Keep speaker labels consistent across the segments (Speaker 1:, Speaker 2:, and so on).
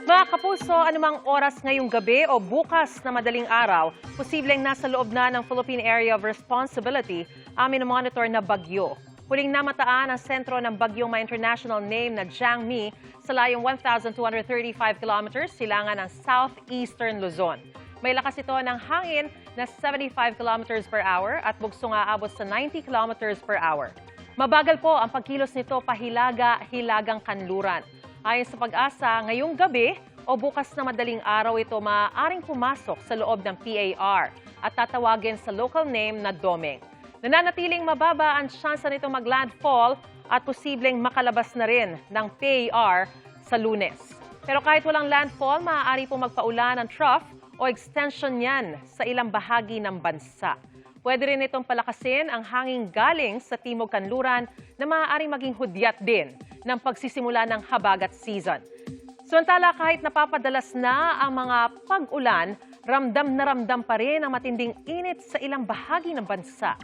Speaker 1: Mga kapuso, anumang oras ngayong gabi o bukas na madaling araw, posibleng nasa loob na ng Philippine Area of Responsibility ang minomonitor na bagyo. Huling namataan ang sentro ng bagyong may international name na Jiangmi sa layong 1,235 kilometers silangan ng southeastern Luzon. May lakas ito ng hangin na 75 kilometers per hour at bugsong aabot sa 90 kilometers per hour. Mabagal po ang pagkilos nito pahilaga-hilagang kanluran. Ayon sa Pag-asa, ngayong gabi o bukas na madaling araw ito maaaring pumasok sa loob ng PAR at tatawagin sa local name na Domeng. Nananatiling mababa ang tsansa nito mag-landfall at posibleng makalabas na rin ng PAR sa Lunes. Pero kahit walang landfall, maaari po magpaulan ng trough o extension niyan sa ilang bahagi ng bansa. Pwede rin itong palakasin ang hangin galing sa Timog Kanluran na maaaring maging hudyat din ng pagsisimula ng habagat season. Samantala, kahit napapadalas na ang mga pag-ulan, ramdam pa rin ang matinding init sa ilang bahagi ng bansa.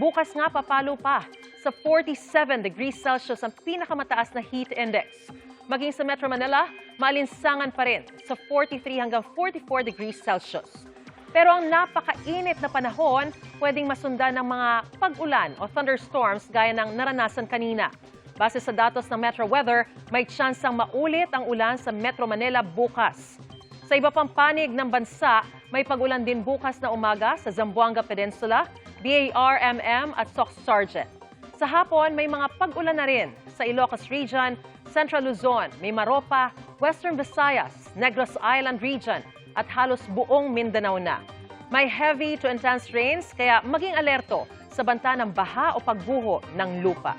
Speaker 1: Bukas nga papalo pa sa 47 degrees Celsius ang pinakamataas na heat index. Maging sa Metro Manila, maalinsangan pa rin sa 43 hanggang 44 degrees Celsius. Pero ang napakainit na panahon, pwedeng masundan ng mga pag-ulan o thunderstorms gaya ng naranasan kanina. Base sa datos ng Metro Weather, may tsansang maulit ang ulan sa Metro Manila bukas. Sa iba pang panig ng bansa, may pag-ulan din bukas na umaga sa Zamboanga Peninsula, BAR-MM at Sox Sargent. Sa hapon, may mga pag-ulan na rin sa Ilocos Region, Central Luzon, Mimaropa, Western Visayas, Negros Island Region at halos buong Mindanao na. May heavy to intense rains kaya maging alerto sa banta ng baha o pagguho ng lupa.